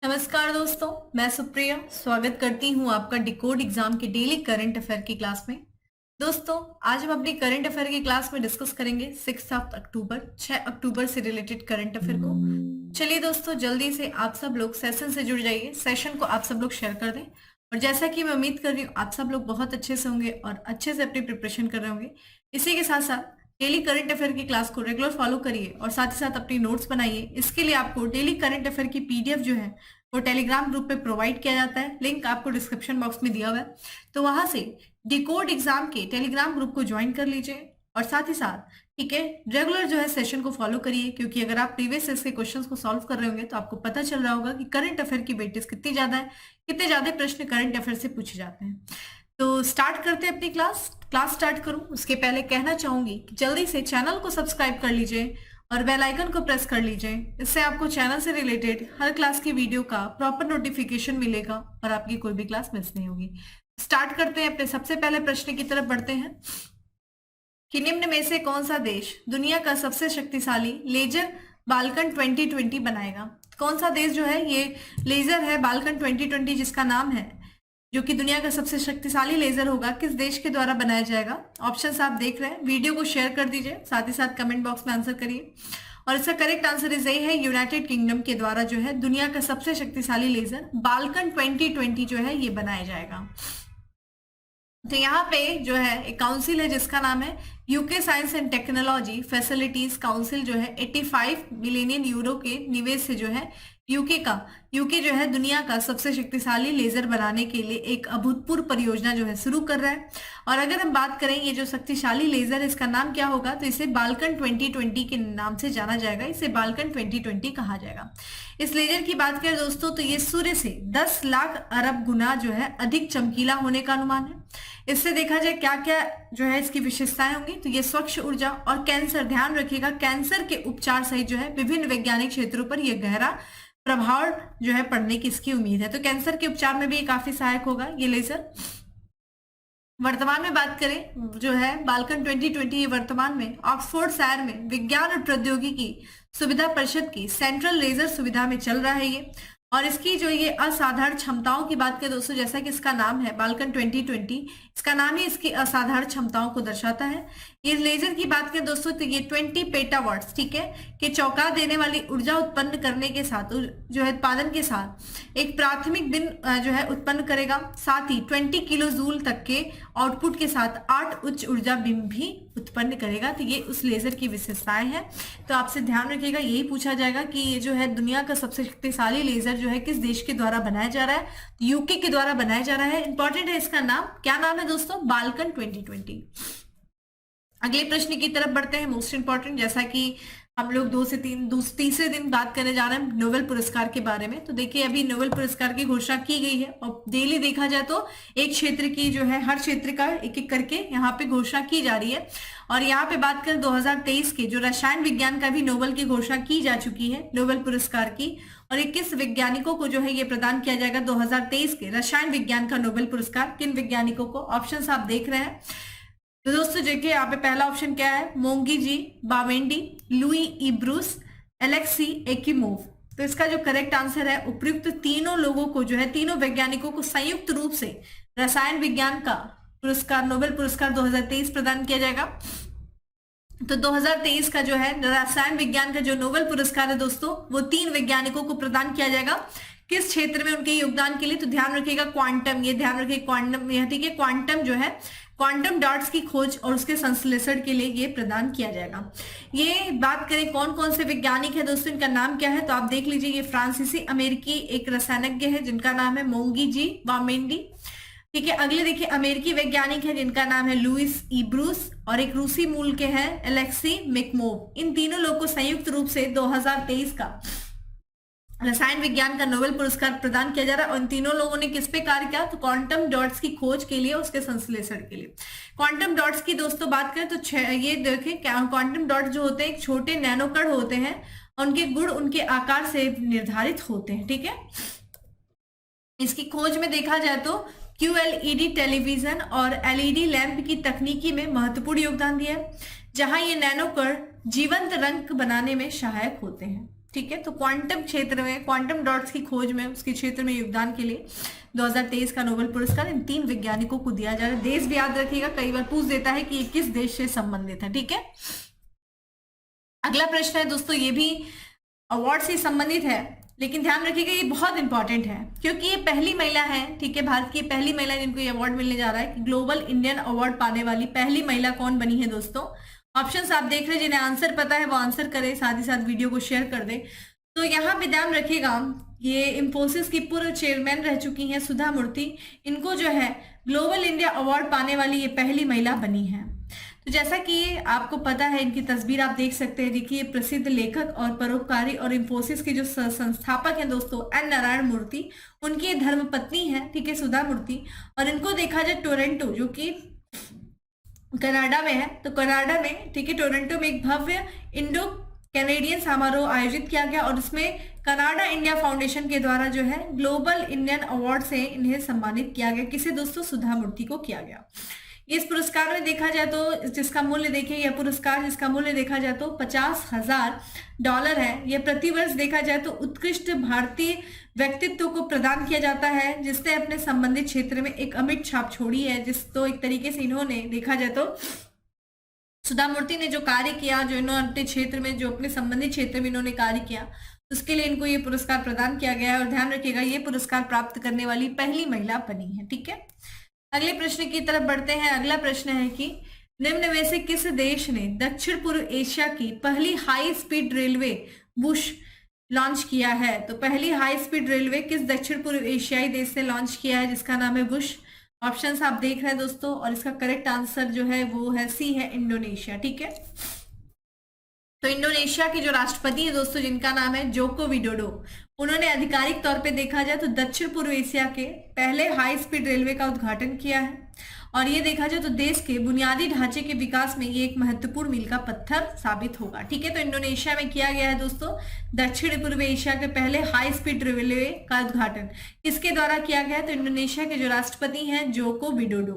नमस्कार दोस्तों, मैं सुप्रिया स्वागत करती हूँ आपका डिकोड एग्जाम के डेली करंट अफेयर की क्लास में। दोस्तों, आज हम अपनी करंट अफेयर की क्लास में डिस्कस करेंगे 6 अक्टूबर से रिलेटेड करंट अफेयर को। चलिए दोस्तों, जल्दी से आप सब लोग सेशन से जुड़ जाइए, सेशन को आप सब लोग शेयर कर दें। और जैसा कि मैं उम्मीद कर रही हूँ आप सब लोग बहुत अच्छे से होंगे और अच्छे से अपनी प्रिपरेशन कर रहे होंगे। इसी के साथ साथ डेली करंट अफेयर की क्लास को रेगुलर फॉलो करिए और साथ ही साथ अपनी नोट्स बनाइए। इसके लिए आपको डेली करंट अफेयर की पीडीएफ जो है वो टेलीग्राम ग्रुप पे प्रोवाइड किया जाता है। लिंक आपको डिस्क्रिप्शन बॉक्स में दिया हुआ है, तो वहां से डिकोड एग्जाम के टेलीग्राम ग्रुप को ज्वाइन कर लीजिए और साथ ही साथ ठीक है रेगुलर जो है सेशन को फॉलो करिए, क्योंकि अगर आप प्रीवियस ईयर के क्वेश्चंस को सॉल्व कर रहे होंगे तो आपको पता चल रहा होगा कि करंट अफेयर की वेटेज कितनी ज्यादा है, कितने ज्यादा प्रश्न करंट अफेयर से पूछे जाते हैं। तो स्टार्ट करते हैं अपनी क्लास स्टार्ट करूं उसके पहले कहना चाहूंगी कि जल्दी से चैनल को सब्सक्राइब कर लीजिए और बेल आइकन को प्रेस कर लीजिए। इससे आपको चैनल से रिलेटेड हर क्लास की वीडियो का प्रॉपर नोटिफिकेशन मिलेगा और आपकी कोई भी क्लास मिस नहीं होगी। स्टार्ट करते हैं, अपने सबसे पहले प्रश्न की तरफ बढ़ते हैं कि निम्न में से कौन सा देश दुनिया का सबसे शक्तिशाली लेजर बाल्कन 2020 बनाएगा। कौन सा देश जो है ये लेजर है बाल्कन 2020 जिसका नाम है, जो कि दुनिया का सबसे शक्तिशाली लेजर होगा, किस देश के द्वारा बनाया जाएगा। ऑप्शंस आप देख रहे हैं, वीडियो को शेयर कर दीजिए, साथ ही साथ कमेंट बॉक्स में आंसर करिए। और इसका करेक्ट आंसर इज यही है, यूनाइटेड किंगडम के द्वारा जो है दुनिया का सबसे शक्तिशाली लेजर बाल्कन 2020 जो है ये बनाया जाएगा। तो यहाँ पे जो है एक काउंसिल है जिसका नाम है UK science and technology facilities council, जो है 85 मिलियन यूरो के निवेश से जो है यूके जो है दुनिया का सबसे शक्तिशाली लेजर बनाने के लिए एक अभूतपूर्व परियोजना जो है शुरू कर रहा है। और अगर हम बात करें ये जो शक्तिशाली लेजर है इसका नाम क्या होगा, तो इसे बाल्कन 2020 के नाम से जाना जाएगा, इसे बाल्कन 2020 कहा जाएगा। इस लेजर की बात करें दोस्तों तो ये सूर्य से 10 लाख अरब गुना जो है अधिक चमकीला होने का अनुमान है। इससे देखा जाए क्या क्या जो है इसकी विशेषताएं होंगी, तो ये स्वच्छ ऊर्जा और कैंसर, ध्यान रखिएगा कैंसर के उपचार सहित जो है विभिन्न वैज्ञानिक क्षेत्रों पर यह गहरा प्रभाव जो है पड़ने की इसकी उम्मीद है। तो कैंसर के उपचार में भी काफी सहायक होगा ये लेजर। वर्तमान में बात करें जो है बाल्कन 2020 ये वर्तमान में ऑक्सफोर्ड शहर में विज्ञान और प्रौद्योगिकी सुविधा परिषद की सेंट्रल लेजर सुविधा में चल रहा है ये। और इसकी जो ये असाधारण क्षमताओं की बात करें दोस्तों, जैसा कि इसका नाम है बाल्कन 2020, इसका नाम ही इसकी असाधारण क्षमताओं को दर्शाता है। इस लेजर की बात करें दोस्तों तो ये 20 पेटावाट्स ठीक है कि चौंका देने वाली ऊर्जा उत्पन्न करने के साथ जो है उत्पादन के साथ एक प्राथमिक दिन जो है उत्पन्न करेगा। साथ ही 20 किलो जूल तक के आउटपुट के साथ 8 उच्च ऊर्जा बिंब भी उत्पन्न करेगा। तो ये उस लेजर की विशेषताएं हैं। तो आपसे ध्यान रखिएगा, यही पूछा जाएगा कि ये जो है दुनिया का सबसे शक्तिशाली लेजर जो है किस देश के द्वारा बनाया जा रहा है, यूके के द्वारा बनाया जा रहा है। इंपॉर्टेंट है इसका नाम, क्या नाम है दोस्तों, बाल्कन 2020। अगले प्रश्न की तरफ बढ़ते हैं, मोस्ट इंपॉर्टेंट, जैसा कि हम लोग तीसरे दिन बात करने जा रहे हैं नोबेल पुरस्कार के बारे में। तो देखिए अभी नोबेल पुरस्कार की घोषणा की गई है और डेली देखा जाए तो एक क्षेत्र की जो है हर क्षेत्र का एक एक करके यहाँ पे घोषणा की जा रही है। और यहाँ पे बात करें 2023 के जो रसायन विज्ञान का भी नोबेल की घोषणा की जा चुकी है नोबेल पुरस्कार की। और 21 वैज्ञानिकों को जो है ये प्रदान किया जाएगा 2023 के रसायन विज्ञान का नोबेल पुरस्कार। किन वैज्ञानिकों को, ऑप्शन आप देख रहे हैं। तो दोस्तों देखिए यहाँ पे पहला ऑप्शन क्या है, मोंगी जी बावेंडी, लुई ई ब्रूस, एलेक्सी एकिमोव। तो इसका जो करेक्ट आंसर है उपयुक्त तीनों लोगों को जो है तीनों वैज्ञानिकों को संयुक्त रूप से रसायन विज्ञान का पुरस्कार नोबेल पुरस्कार 2023 प्रदान किया जाएगा। तो 2023 का जो है रसायन विज्ञान का जो नोबेल पुरस्कार है दोस्तों वो 3 वैज्ञानिकों को प्रदान किया जाएगा। किस क्षेत्र में उनके योगदान के लिए, तो ध्यान रखिएगा क्वांटम, ये ध्यान रखिए क्वांटम, यह ठीक है क्वांटम जो है क्वांटम डॉट्स की खोज और उसके संश्लेषण के लिए ये प्रदान किया जाएगा। ये बात करें कौन कौन से वैज्ञानिक है दोस्तों, इनका नाम क्या है, तो आप देख लीजिए ये फ्रांसीसी अमेरिकी एक रसायनज्ञ है जिनका नाम है मोंगी जी बामेंडी। ठीक है, अगले देखिए अमेरिकी वैज्ञानिक है जिनका नाम है लुइस ई ब्रूस और एक रूसी मूल के हैं एलेक्सी मेकमोव। इन तीनों लोग को संयुक्त रूप से 2023 का रसायन विज्ञान का नोबेल पुरस्कार प्रदान किया जा रहा है। और इन तीनों लोगों ने किस पे कार्य किया, तो क्वांटम डॉट्स की खोज के लिए, उसके संश्लेषण के लिए। क्वांटम डॉट्स की दोस्तों बात करें तो ये देखें क्वांटम डॉट्स जो होते हैं एक छोटे नैनो कण होते हैं, उनके गुण उनके आकार से निर्धारित होते हैं। ठीक है, इसकी खोज में देखा जाए तो QLED टेलीविजन और LED लैंप की तकनीकी में महत्वपूर्ण योगदान दिया है, जहां ये नैनो कण जीवंत रंग बनाने में सहायक होते हैं। ठीक है। तो क्वांटम क्षेत्र में, क्वांटम डॉट्स की खोज में, उसके क्षेत्र में योगदान के लिए 2023 का नोबेल पुरस्कार इन 3 वैज्ञानिकों को दिया जा रहा है। देश भी याद रखिएगा, कई बार पूछ देता है कि ये किस देश से संबंधित है, ठीक है। अगला प्रश्न है दोस्तों, ये भी अवार्ड से संबंधित है, लेकिन ध्यान रखिएगा ये बहुत इंपॉर्टेंट है क्योंकि ये पहली महिला है, ठीक है, भारत की पहली महिला जिनको ये अवार्ड मिलने जा रहा है। कि ग्लोबल इंडियन अवार्ड पाने वाली पहली महिला कौन बनी है दोस्तों। ऑप्शंस आप देख रहे हैं, जिन्हें आंसर पता है वो आंसर करे, साथ ही साथ वीडियो को शेयर कर दे। तो यहाँ पे ध्यान रखिएगा, ये इंफोसिस की पूर्व चेयरमैन रह चुकी हैं सुधा मूर्ति। इनको जो है ग्लोबल इंडिया अवार्ड पाने वाली ये पहली महिला बनी है। तो जैसा कि आपको पता है, इनकी तस्वीर आप देख सकते हैं। देखिए, प्रसिद्ध लेखक और परोपकारी और इंफोसिस के जो संस्थापक हैं दोस्तों, एन नारायण मूर्ति, उनकी धर्मपत्नी है, ठीक है, सुधा मूर्ति। और इनको देखा जाए टोरंटो, जो कि कनाडा में है, तो कनाडा में, ठीक है, टोरंटो में एक भव्य इंडो कैनेडियन समारोह आयोजित किया गया और उसमें कनाडा इंडिया फाउंडेशन के द्वारा जो है ग्लोबल इंडियन अवार्ड से इन्हें सम्मानित किया गया। किसे दोस्तों, सुधा मूर्ति को किया गया। इस पुरस्कार में देखा जाए तो जिसका मूल्य देखिए, यह पुरस्कार जिसका मूल्य देखा जाए तो $50,000 है। यह प्रतिवर्ष देखा जाए तो उत्कृष्ट भारतीय व्यक्तित्व को प्रदान किया जाता है जिसने अपने संबंधित क्षेत्र में एक अमिट छाप छोड़ी है। तो एक तरीके से इन्होंने देखा जाए तो सुधा मूर्ति ने जो कार्य किया, जो इन्होंने अपने क्षेत्र में, जो अपने संबंधित क्षेत्र में इन्होंने कार्य किया, उसके लिए इनको ये पुरस्कार प्रदान किया गया है। और ध्यान रखिएगा, ये पुरस्कार प्राप्त करने वाली पहली महिला बनी है, ठीक है। अगले प्रश्न की तरफ बढ़ते हैं। अगला प्रश्न है कि निम्न में से किस देश ने दक्षिण पूर्व एशिया की पहली high speed railway Bush launch किया है। तो पहली हाई स्पीड रेलवे किस दक्षिण पूर्व एशियाई देश ने लॉन्च किया है, जिसका नाम है बुश। ऑप्शंस आप देख रहे हैं दोस्तों, और इसका करेक्ट आंसर जो है वो है सी है, इंडोनेशिया, ठीक है। तो इंडोनेशिया के जो राष्ट्रपति है दोस्तों, जिनका नाम है जोको विडोडो, उन्होंने आधिकारिक तौर पे देखा जाए तो दक्षिण पूर्व एशिया के पहले हाई स्पीड रेलवे का उद्घाटन किया है। और ये देखा जाए तो देश के बुनियादी ढांचे के विकास में ये एक महत्वपूर्ण मील का पत्थर साबित होगा, ठीक है। तो इंडोनेशिया में किया गया है दोस्तों दक्षिण पूर्व एशिया के पहले हाई स्पीड रेलवे का उद्घाटन। किसके द्वारा किया गया है, तो इंडोनेशिया के जो राष्ट्रपति हैं जोको विडोडो।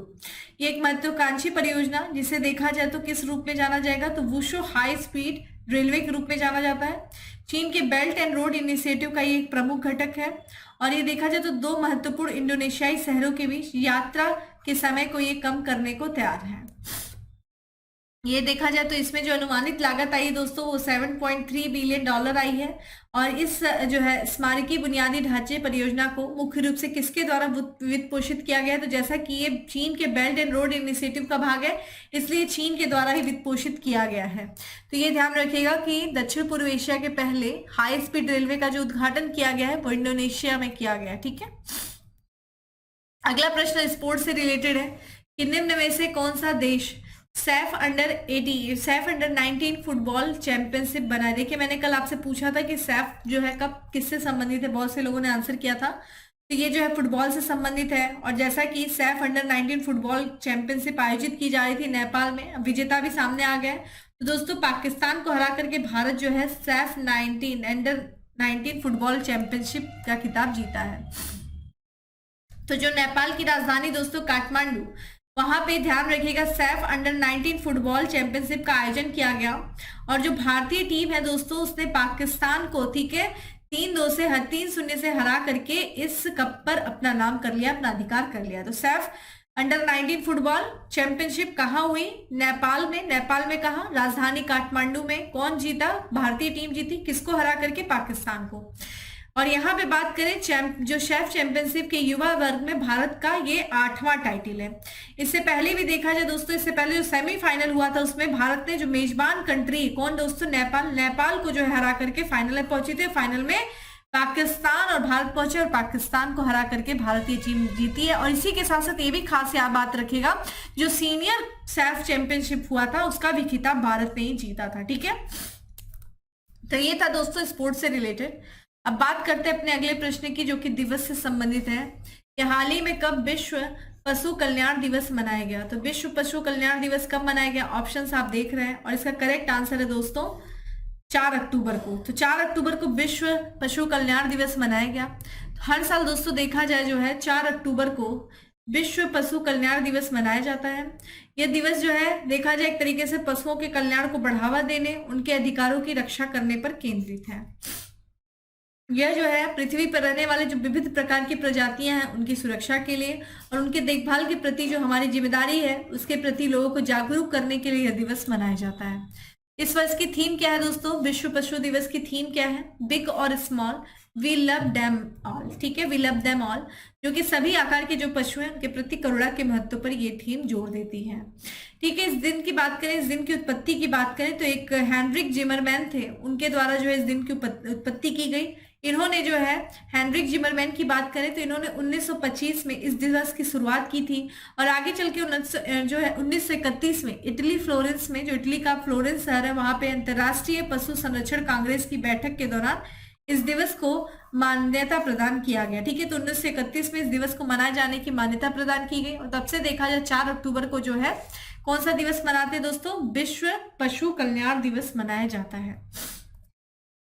ये एक महत्वाकांक्षी परियोजना, जिसे देखा जाए तो किस रूप में जाना जाएगा, तो वुशो हाई स्पीड रेलवे के रूप में जाना जाता है। चीन के बेल्ट एंड रोड इनिशिएटिव का ये एक प्रमुख घटक है। और ये देखा जाए तो 2 महत्वपूर्ण इंडोनेशियाई शहरों के बीच यात्रा के समय को ये कम करने को तैयार है। ये देखा जाए तो इसमें जो अनुमानित लागत आई दोस्तों वो $7.3 बिलियन आई है। और इस जो है स्मारकीय बुनियादी ढांचे परियोजना को मुख्य रूप से किसके द्वारा वित्त पोषित किया गया है, तो जैसा कि ये चीन के बेल्ट एंड रोड इनिशिएटिव का भाग है, इसलिए चीन के द्वारा ही वित्त पोषित किया गया है। तो ये ध्यान रखिएगा कि दक्षिण पूर्व एशिया के पहले हाई स्पीड रेलवे का जो उद्घाटन किया गया है वो इंडोनेशिया में किया गया है, ठीक है। अगला प्रश्न स्पोर्ट्स से रिलेटेड है कि निम्न में से कौन सा देश सैफ अंडर 19 फुटबॉल चैंपियनशिप बना। देखिए, मैंने कल आपसे पूछा था कि सैफ जो है कब किससे संबंधित है, बहुत से लोगों ने आंसर किया था। तो ये जो है फुटबॉल से संबंधित है। और जैसा कि सैफ अंडर 19 फुटबॉल चैंपियनशिप आयोजित की जा रही थी नेपाल में, विजेता भी सामने आ गए। तो दोस्तों पाकिस्तान को हरा करके भारत जो है सैफ अंडर 19 फुटबॉल चैंपियनशिप का खिताब जीता है। तो जो नेपाल की राजधानी दोस्तों काठमांडू, वहां पे ध्यान रखिएगा सैफ अंडर 19 फुटबॉल चैंपियनशिप का आयोजन किया गया। और जो भारतीय टीम है दोस्तों, उसने पाकिस्तान को, ठीक है, 3-0 से हरा करके इस कप पर अपना नाम कर लिया, अपना अधिकार कर लिया। तो सैफ अंडर 19 फुटबॉल चैंपियनशिप कहाँ हुई, नेपाल में। नेपाल में कहाँ, राजधानी काठमांडू में। कौन जीता, भारतीय टीम जीती, किसको हरा करके, पाकिस्तान को। और यहाँ पे बात करें जो शेफ चैंपियनशिप के युवा वर्ग में भारत का ये 8वां टाइटल है। इससे पहले भी देखा जाए दोस्तों, इससे पहले जो सेमीफाइनल हुआ था उसमें भारत ने जो मेजबान कंट्री कौन दोस्तों, नेपाल को जो है हरा करके फाइनल में पहुंची थी। फाइनल में पाकिस्तान और भारत पहुंचे और पाकिस्तान को हरा करके भारतीय टीम जीती है। और इसी के साथ साथ ये भी खास याद बात रखेगा, जो सीनियर शेफ चैंपियनशिप हुआ था उसका भी खिताब भारत ने ही जीता था, ठीक है। तो ये था दोस्तों स्पोर्ट्स से रिलेटेड। अब बात करते हैं अपने अगले प्रश्न की, जो कि दिवस से संबंधित है कि हाल ही में कब विश्व पशु कल्याण दिवस मनाया गया। तो विश्व पशु कल्याण दिवस कब मनाया गया, ऑप्शंस आप देख रहे हैं। और इसका करेक्ट आंसर है दोस्तों 4 अक्टूबर को। तो 4 अक्टूबर को विश्व पशु कल्याण दिवस मनाया गया। हर साल दोस्तों देखा जाए जो है 4 अक्टूबर को विश्व पशु कल्याण दिवस मनाया जाता है। यह दिवस जो है देखा जाए एक तरीके से पशुओं के कल्याण को बढ़ावा देने, उनके अधिकारों की रक्षा करने पर केंद्रित है। यह जो है पृथ्वी पर रहने वाले जो विविध प्रकार की प्रजातियां हैं उनकी सुरक्षा के लिए और उनके देखभाल के प्रति जो हमारी जिम्मेदारी है उसके प्रति लोगों को जागरूक करने के लिए यह दिवस मनाया जाता है। इस वर्ष की थीम क्या है दोस्तों? विश्व पशु दिवस की थीम क्या है? बिग और small, we love them all. ठीक है, वी लव देम ऑल, जो कि सभी आकार के जो पशु हैं उनके प्रति करुणा के महत्व पर ये थीम जोर देती है। ठीक है, इस दिन की बात करें, इस दिन की उत्पत्ति की बात करें तो एक हेनरिक जिमरमैन थे, उनके द्वारा जो है इस दिन की उत्पत्ति की गई। इन्होंने जो है हेनरिक जिमरमैन की बात करें तो इन्होंने 1925 में इस दिवस की शुरुआत की थी और आगे चल के 1931 में इटली फ्लोरेंस में, जो इटली का फ्लोरेंस शहर है, वहां पे अंतरराष्ट्रीय पशु संरक्षण कांग्रेस की बैठक के दौरान इस दिवस को मान्यता प्रदान किया गया। ठीक है, तो 1931 में इस दिवस को मनाए जाने की मान्यता प्रदान की गई और तब से देखा जाए 4 अक्टूबर को जो है कौन सा दिवस मनाते हैं दोस्तों? विश्व पशु कल्याण दिवस मनाया जाता है।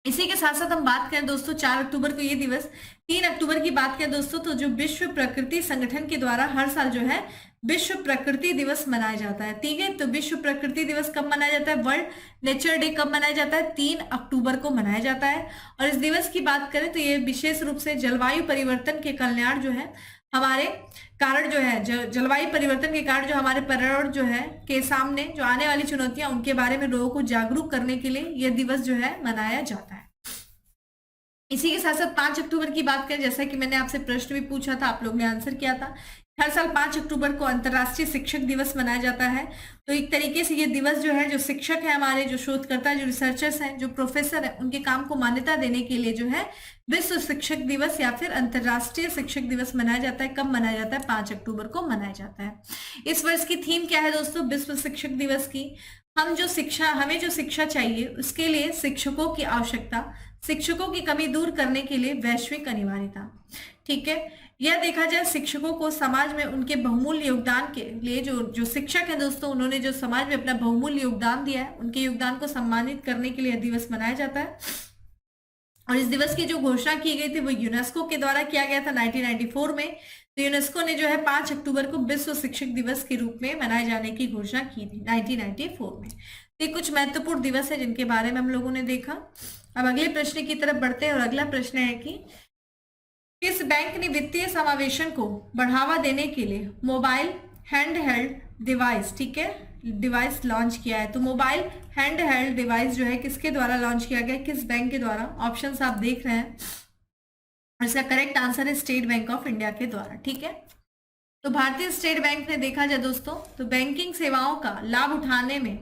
इसी के साथ साथ हम बात करें दोस्तों 4 अक्टूबर को ये दिवस, 3 अक्टूबर की बात करें दोस्तों तो जो विश्व प्रकृति संगठन के द्वारा हर साल जो है विश्व प्रकृति दिवस मनाया जाता है। ठीक है, तो विश्व प्रकृति दिवस कब मनाया जाता है? वर्ल्ड नेचर डे कब मनाया जाता है? 3 अक्टूबर को मनाया जाता है। और इस दिवस की बात करें तो ये विशेष रूप से जलवायु परिवर्तन के कल्याण जो है हमारे कारण जो है, जलवायु परिवर्तन के कारण जो हमारे पर्यावरण जो है के सामने जो आने वाली चुनौतियां उनके बारे में लोगों को जागरूक करने के लिए यह दिवस जो है मनाया जाता है। इसी के साथ साथ 5 अक्टूबर की बात करें, जैसा कि मैंने आपसे प्रश्न भी पूछा था, आप लोग ने आंसर किया था। हर साल 5 अक्टूबर को अंतर्राष्ट्रीय शिक्षक दिवस मनाया जाता है। तो एक तरीके से ये दिवस जो है, जो शिक्षक है हमारे, जो शोधकर्ता, जो रिसर्चर्स हैं, जो प्रोफेसर है, उनके काम को मान्यता देने के लिए जो है विश्व शिक्षक दिवस या फिर अंतर्राष्ट्रीय शिक्षक दिवस मनाया जाता है। कब मनाया जाता है? 5 अक्टूबर को मनाया जाता है। इस वर्ष की थीम क्या है दोस्तों विश्व शिक्षक दिवस की? हमें जो शिक्षा चाहिए उसके लिए शिक्षकों की आवश्यकता, शिक्षकों की कमी दूर करने के लिए वैश्विक अनिवार्यता। ठीक है, यह देखा जाए शिक्षकों को समाज में उनके बहुमूल्य योगदान के लिए, जो शिक्षक हैं दोस्तों, उन्होंने जो समाज में अपना बहुमूल्य योगदान दिया है, उनके योगदान को सम्मानित करने के लिए दिवस मनाया जाता है। और इस दिवस की जो घोषणा की गई थी वो यूनेस्को के द्वारा किया गया था 1994 में। तो यूनेस्को ने जो है 5 अक्टूबर को विश्व शिक्षक दिवस के रूप में मनाए जाने की घोषणा की थी 1994 में। तो ये कुछ महत्वपूर्ण दिवस है जिनके बारे में हम लोगों ने देखा। अब अगले प्रश्न की तरफ बढ़ते हैं और अगला प्रश्न है कि किस बैंक ने वित्तीय समावेशन को बढ़ावा देने के लिए मोबाइल हैंडहेल्ड डिवाइस, ठीक है, डिवाइस लॉन्च किया है? तो मोबाइल हैंडहेल्ड डिवाइस जो है किसके द्वारा लॉन्च किया गया, किस बैंक के द्वारा? ऑप्शंस आप देख रहे हैं, इसका करेक्ट आंसर है स्टेट बैंक ऑफ इंडिया के द्वारा। ठीक है, तो भारतीय स्टेट बैंक ने देखा जाए दोस्तों तो बैंकिंग सेवाओं का लाभ उठाने में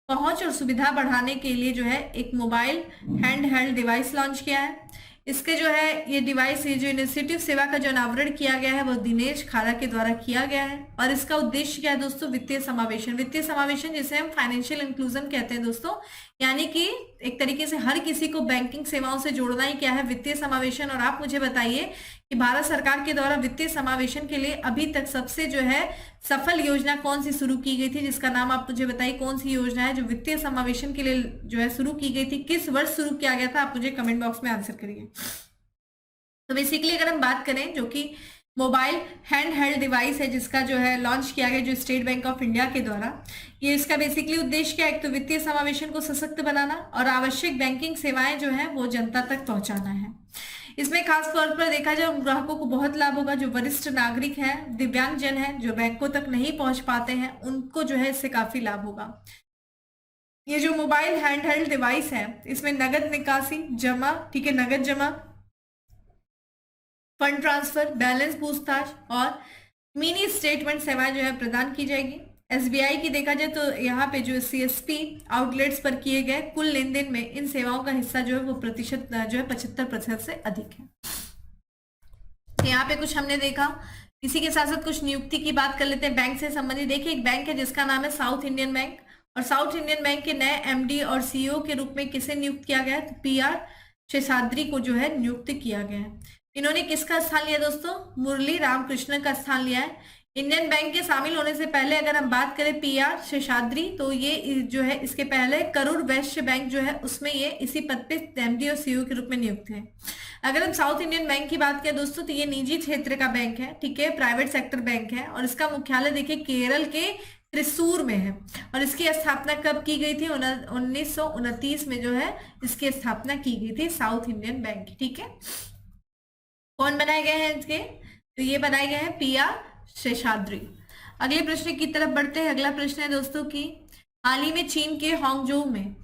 पहुंच और सुविधा बढ़ाने के लिए जो है एक मोबाइल हैंडहेल्ड डिवाइस लॉन्च किया है। इसके जो है ये डिवाइस, ये जो इनिशिएटिव सेवा का जो अनावरण किया गया है वो दिनेश खारा के द्वारा किया गया है। और इसका उद्देश्य क्या है दोस्तों? वित्तीय समावेशन। वित्तीय समावेशन जिसे हम फाइनेंशियल इंक्लूजन कहते हैं दोस्तों, यानी कि एक तरीके से हर किसी को बैंकिंग सेवाओं से जोड़ना ही क्या है? वित्तीय समावेशन। और आप मुझे बताइए कि भारत सरकार के द्वारा वित्तीय समावेशन के लिए अभी तक सबसे जो है सफल योजना कौन सी शुरू की गई थी, जिसका नाम आप मुझे बताइए कौन सी योजना है जो वित्तीय समावेशन के लिए जो है शुरू की गई थी, किस वर्ष शुरू किया गया था? आप मुझे कमेंट बॉक्स में आंसर करिए। तो बेसिकली अगर हम बात करें जो कि मोबाइल हैंड हेल्ड डिवाइस है जिसका जो है लॉन्च किया गया जो स्टेट बैंक ऑफ इंडिया के द्वारा, ये इसका बेसिकली उद्देश्य क्या है? एक तो वित्तीय समावेशन को सशक्त बनाना और आवश्यक बैंकिंग सेवाएं जो है वो जनता तक पहुंचाना है। इसमें खास तौर पर देखा जाए उन ग्राहकों को बहुत लाभ होगा जो वरिष्ठ नागरिक हैं, दिव्यांगजन हैं, जो बैंकों तक नहीं पहुंच पाते हैं, उनको जो है इससे काफी लाभ होगा। ये जो मोबाइल हैंडहेल्ड डिवाइस है इसमें नगद निकासी, जमा, ठीक है, नगद जमा, फंड ट्रांसफर, बैलेंस पूछताछ और मिनी स्टेटमेंट सेवाएं जो है प्रदान की जाएगी। एसबीआई की देखा जाए तो यहाँ पे जो सीएसपी आउटलेट्स पर किए गए कुल लेन देन में इन सेवाओं का हिस्सा जो है वो प्रतिशत जो है 75% से अधिक है। तो यहाँ पे कुछ हमने देखा। इसी के साथ साथ कुछ नियुक्ति की बात कर लेते हैं बैंक से संबंधित। देखिए एक बैंक है जिसका नाम है साउथ इंडियन बैंक, और साउथ इंडियन बैंक के नए एमडी और सीईओ के रूप में किसे नियुक्त किया गया है? तो पीआर शेषाद्री को जो है नियुक्त किया गया है। इन्होंने किसका स्थान लिया दोस्तों? मुरली रामकृष्ण का स्थान लिया है। इंडियन बैंक के शामिल होने से पहले अगर हम बात करें पीआर शेषाद्री, तो ये जो है इसके पहले करूर वैश्य बैंक जो है उसमें ये इसी पद पे एमडी और सीईओ के रूप में नियुक्त है। अगर हम साउथ इंडियन बैंक की बात करें दोस्तों तो ये निजी क्षेत्र का बैंक है, ठीक है, प्राइवेट सेक्टर बैंक है, और इसका मुख्यालय देखिए केरल के त्रिशूर में है और इसकी स्थापना कब की गई थी? 1929 में जो है इसकी स्थापना की गई थी साउथ इंडियन बैंक की। ठीक है, कौन बनाए गए हैं इसके? तो ये बनाए गए हैं PR शेषाद्री। अगले प्रश्न की तरफ बढ़ते हैं। अगला प्रश्न है दोस्तों की, हाल ही में चीन के हांगझोउ में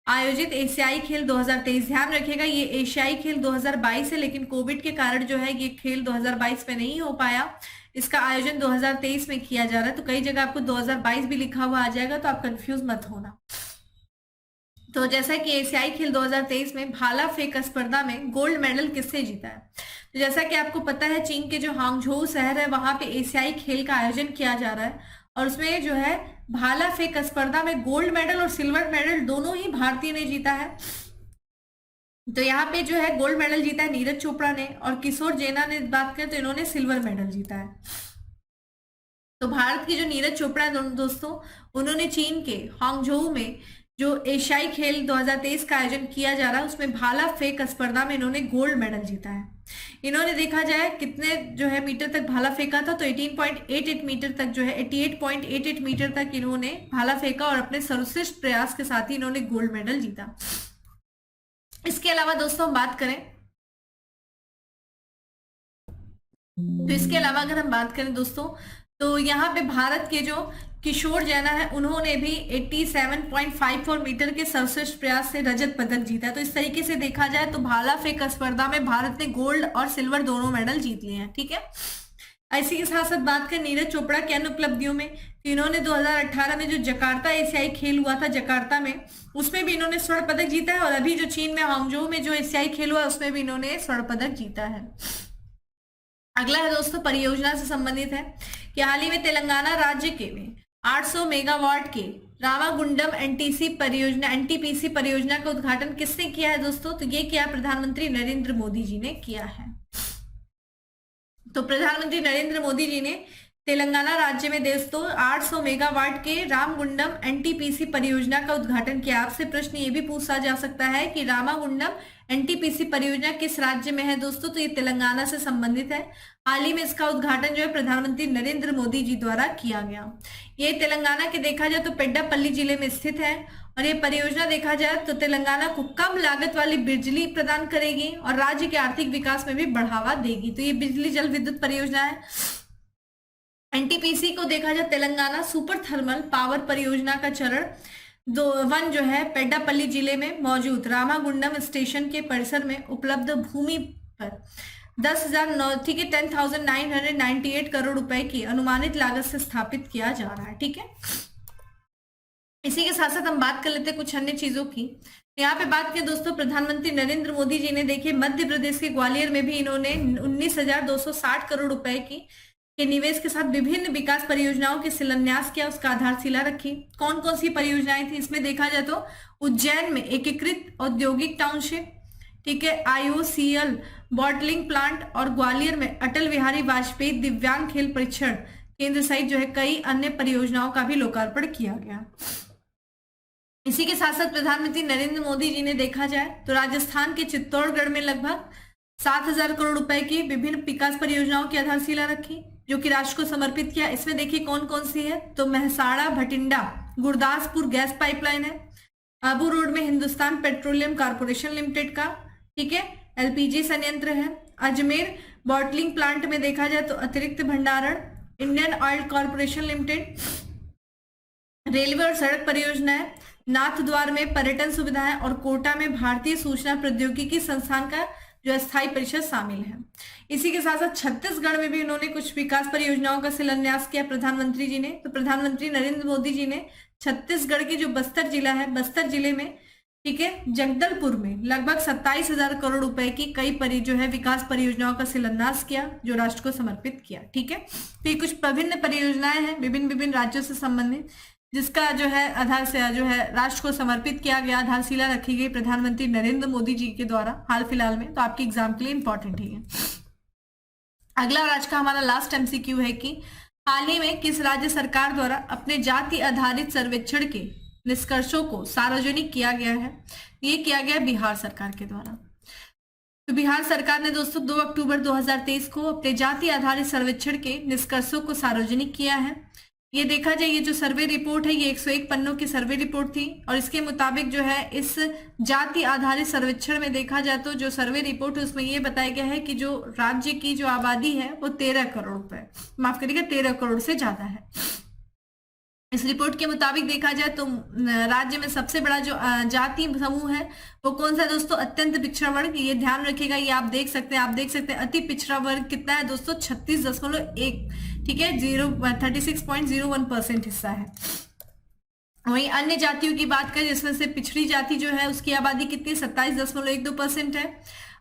आयोजित एशियाई खेल 2023, ध्यान रखिएगा ये एशियाई खेल 2022 है, लेकिन कोविड के कारण जो है ये खेल 2022 में नहीं हो पाया। इसका आयोजन 2023 में किया जा रहा है। तो कई जगह आपको 2022 भी लिखा हुआ आ जाएगा, तो आप कंफ्यूज मत होना। तो जैसा कि एशियाई खेल 2023 में भाला फेंक स्पर्धा में गोल्ड मेडल किसने जीता है? तो जैसा कि आपको पता है, चीन के जो हांगझोउ शहर है वहां पे एशियाई खेल का आयोजन किया जा रहा है और उसमें जो है भाला फेंक स्पर्धा में गोल्ड मेडल और सिल्वर मेडल दोनों ही भारतीय ने जीता है। तो यहाँ पे जो है गोल्ड मेडल जीता है नीरज चोपड़ा ने, और किशोर जेना ने बात करें तो इन्होंने सिल्वर मेडल जीता है। तो भारत की जो नीरज चोपड़ा दोस्तों, उन्होंने चीन के हांगझोउ में जो एशियाई खेल 2023 का आयोजन किया जा रहा है उसमें भाला फेंक स्पर्धा में इन्होंने गोल्ड मेडल जीता है। इन्होंने देखा जाए कितने जो है मीटर तक भाला फेंका था, तो 18.88 मीटर तक जो है 88.88 मीटर तक इन्होंने भाला फेंका और अपने सर्वश्रेष्ठ प्रयास के साथ ही इन्होंने गोल्ड मेडल जीता। इसके अलावा दोस्तों हम बात करें तो इसके अलावा अगर हम बात करें दोस्तों, तो यहाँ पे भारत के जो किशोर जैना है उन्होंने भी 87.54 मीटर के सर्वश्रेष्ठ प्रयास से रजत पदक जीता। तो इस तरीके से देखा जाए तो भाला फेंक स्पर्धा में भारत ने गोल्ड और सिल्वर दोनों मेडल जीत लिए हैं। ठीक है, इसी के साथ साथ बात करें नीरज चोपड़ा की अन्य उपलब्धियों में, तो इन्होंने 2018 में जो जकार्ता एशियाई खेल हुआ था जकार्ता में, उसमें भी इन्होंने स्वर्ण पदक जीता है और अभी जो चीन में हांगझोउ में जो एशियाई खेल हुआ उसमें भी इन्होंने स्वर्ण पदक जीता है। अगला है दोस्तों परियोजना से संबंधित है कि हाल ही में तेलंगाना राज्य के में 800 मेगावाट के रामागुंडम NTPC परियोजना का उद्घाटन किसने किया है दोस्तों? तो ये किया प्रधानमंत्री नरेंद्र मोदी जी ने किया है। तो प्रधानमंत्री नरेंद्र मोदी जी ने तेलंगाना राज्य में दोस्तों 800 मेगावाट के रामगुंडम NTPC परियोजना का उद्घाटन किया। आपसे प्रश्न ये भी पूछा जा सकता है कि रामागुंडम NTPC परियोजना किस राज्य में है दोस्तों? तो ये तेलंगाना से संबंधित है। हाल ही में इसका उद्घाटन जो है प्रधानमंत्री नरेंद्र मोदी जी द्वारा किया गया। ये तेलंगाना के देखा जाए तो पेड्डापल्ली जिले में स्थित है और ये परियोजना देखा जाए तो तेलंगाना को कम लागत वाली बिजली प्रदान करेगी और राज्य के आर्थिक विकास में भी बढ़ावा देगी। तो ये बिजली जल विद्युत परियोजना है। NTPC को देखा जाए तेलंगाना सुपर थर्मल पावर परियोजना का चरण 1 जो है पेड्डापल्ली जिले में मौजूद रामागुंडम स्टेशन के परिसर में उपलब्ध भूमि पर 10,998 करोड़ रुपए की अनुमानित लागत से स्थापित किया जा रहा है। ठीक है, इसी के साथ साथ हम बात कर लेते हैं कुछ अन्य चीजों की। यहाँ पे बात करें दोस्तों, प्रधानमंत्री नरेंद्र मोदी जी ने देखिए मध्य प्रदेश के ग्वालियर में भी इन्होंने 19,260 करोड़ रुपए के निवेश के साथ विभिन्न विकास परियोजनाओं के शिलान्यास किया, उसका आधारशिला रखी। कौन कौन सी परियोजनाएं थी इसमें देखा जाए तो उज्जैन में एकीकृत औद्योगिक टाउनशिप, ठीक है, IOCL बॉटलिंग प्लांट और ग्वालियर में अटल बिहारी वाजपेयी दिव्यांग खेल परीक्षण केंद्र सहित जो है कई अन्य परियोजनाओं का भी लोकार्पण किया गया। इसी के साथ साथ प्रधानमंत्री नरेंद्र मोदी जी ने देखा जाए तो राजस्थान के चित्तौड़गढ़ में लगभग 7,000 करोड़ रुपए की विभिन्न विकास परियोजनाओं की आधारशिला रखी जो कि राष्ट्र को समर्पित किया। इसमें देखिए कौन कौन सी है, तो महसाड़ा भटिंडा गुरदासपुर गैस पाइपलाइन है, आबू रोड में हिंदुस्तान पेट्रोलियम कॉर्पोरेशन लिमिटेड का, ठीक है, LPG संयंत्र है, अजमेर बॉटलिंग प्लांट में देखा जाए तो अतिरिक्त भंडारण Indian oil corporation limited, railway और सड़क परियोजना है, नाथद्वार में पर्यटन सुविधाएं और कोटा में भारतीय सूचना प्रौद्योगिकी संस्थान का जो स्थायी परिषद शामिल है। इसी के साथ साथ छत्तीसगढ़ में भी उन्होंने कुछ विकास परियोजनाओं का शिलान्यास किया प्रधानमंत्री जी ने। तो प्रधानमंत्री नरेंद्र मोदी जी ने छत्तीसगढ़ की जो बस्तर जिला है, बस्तर जिले में, ठीक है, जगदलपुर में लगभग 27,000 करोड़ रुपए की कई जो है विकास परियोजनाओं का शिलान्यास किया जो राष्ट्र को समर्पित किया। ठीक है, तो ये कुछ विभिन्न परियोजनाएं हैं विभिन्न राज्यों से संबंधित जिसका जो है आधार से जो है राष्ट्र को समर्पित किया गया, आधारशिला रखी गई प्रधानमंत्री नरेंद्र मोदी जी के द्वारा हाल फिलहाल में। तो आपके एग्जाम के लिए इंपॉर्टेंट है। अगला और आज का हमारा लास्ट MCQ है कि हाल ही में किस राज्य सरकार द्वारा अपने जाति आधारित सर्वेक्षण के निष्कर्षों को सार्वजनिक किया गया है? ये किया गया बिहार सरकार के द्वारा। तो बिहार सरकार ने दोस्तों 2 अक्टूबर 2023 को अपने जाति आधारित सर्वेक्षण के निष्कर्षों को सार्वजनिक किया है। ये देखा जाए, ये जो सर्वे रिपोर्ट है ये 101 पन्नों की सर्वे रिपोर्ट थी और इसके मुताबिक जो है इस जाति आधारित सर्वेक्षण में देखा जाए तो जो सर्वे रिपोर्ट है उसमें ये बताया गया है कि जो राज्य की जो आबादी है वो 13 करोड़ पे, माफ करिएगा 13 करोड़ से ज्यादा है। इस रिपोर्ट के मुताबिक देखा जाए तो राज्य में सबसे बड़ा जो जाति समूह है वो कौन सा है दोस्तों? अत्यंत पिछड़ा वर्ग। ये ध्यान रखिएगा, ये आप देख सकते हैं अति पिछड़ा वर्ग कितना है दोस्तों? 36.1, ठीक है, 36.01% हिस्सा है। वहीं अन्य जातियों की बात करें जिसमें से पिछड़ी जाति जो है उसकी आबादी कितनी? 27.12% है।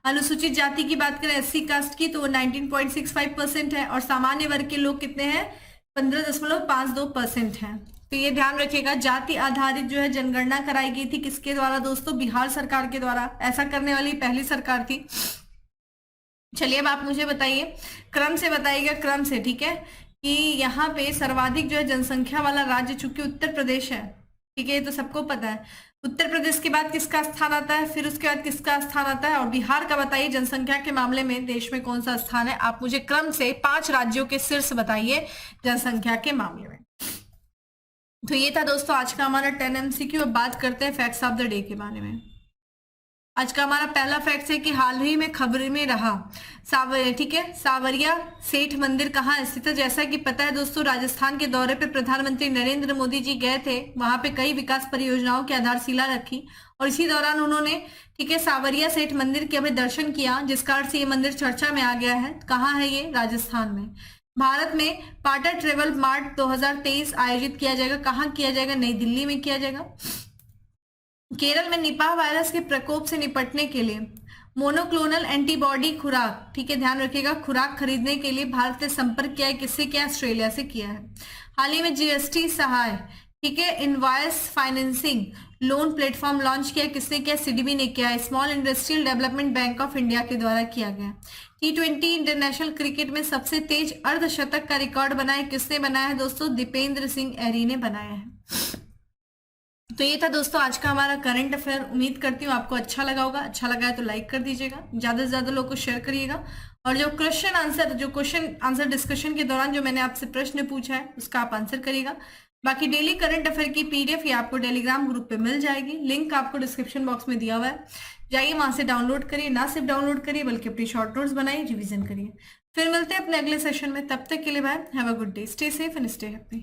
अनुसूचित जाति की बात करें SC कास्ट की तो वो 19.65% है और सामान्य वर्ग के लोग कितने हैं? 15.52% है। तो ये ध्यान रखिएगा, जाति आधारित जो है जनगणना कराई गई थी किसके द्वारा दोस्तों? बिहार सरकार के द्वारा। ऐसा करने वाली पहली सरकार थी। चलिए अब आप मुझे बताइए, क्रम से बताइएगा, क्रम से, ठीक है, कि यहाँ पे सर्वाधिक जो है जनसंख्या वाला राज्य चूंकि उत्तर प्रदेश है, ठीक है, ये तो सबको पता है। उत्तर प्रदेश के बाद किसका स्थान आता है, फिर उसके बाद किसका स्थान आता है, और बिहार का बताइए जनसंख्या के मामले में देश में कौन सा स्थान है? आप मुझे क्रम से 5 राज्यों के शीर्ष बताइए जनसंख्या के मामले में। तो ये था दोस्तों आज का हमारा 10 MCQ। अब बात करते हैं फैक्ट्स ऑफ द डे के बारे में। आज का हमारा पहला फैक्ट है कि हाल ही में खबर में रहा ठीक है, सावरिया सेठ मंदिर कहाँ स्थित है? जैसा कि पता है दोस्तों, राजस्थान के दौरे पे प्रधानमंत्री नरेंद्र मोदी जी गए थे, वहां पे कई विकास परियोजनाओं की आधारशिला रखी और इसी दौरान उन्होंने, ठीक है, सावरिया सेठ मंदिर के हमें दर्शन किया, जिस कारण से ये मंदिर चर्चा में आ गया है। कहाँ है ये? राजस्थान में। भारत में पाटा ट्रेवल मार्ट 2023 आयोजित किया जाएगा। कहाँ किया जाएगा? नई दिल्ली में किया जाएगा। केरल में निपाह वायरस के प्रकोप से निपटने के लिए मोनोक्लोनल एंटीबॉडी खुराक, ठीक है, ध्यान रखिएगा, खुराक खरीदने के लिए भारत ने संपर्क किया है। किससे किया? ऑस्ट्रेलिया से किया है। हाल ही में GST सहाय, ठीक है, invoice financing loan platform launch किया। किसने किया? सिडबी ने किया। Small industrial development bank of India के द्वारा किया गया। T20 इंटरनेशनल क्रिकेट में सबसे तेज अर्धशतक का रिकॉर्ड बनाया, किसने बनाया है दोस्तों? दीपेंद्र सिंह एरी ने बनाया है। तो ये था दोस्तों आज का हमारा करंट अफेयर। उम्मीद करती हूँ आपको अच्छा लगा होगा। अच्छा लगा है तो लाइक कर दीजिएगा, ज्यादा से ज्यादा लोग को शेयर करिएगा और जो क्वेश्चन आंसर डिस्कशन के दौरान जो मैंने आपसे प्रश्न पूछा है उसका आप आंसर करिएगा। बाकी डेली करंट अफेयर की PDF ये आपको टेलीग्राम ग्रुप पे मिल जाएगी, लिंक आपको डिस्क्रिप्शन बॉक्स में दिया हुआ है, जाइए वहां से डाउनलोड करिए। ना सिर्फ डाउनलोड करिए बल्कि अपनी शॉर्ट नोट्स बनाइए, रिवीजन करिए। फिर मिलते हैं अपने अगले सेशन में, तब तक के लिए bye, have a good day, stay safe and stay happy.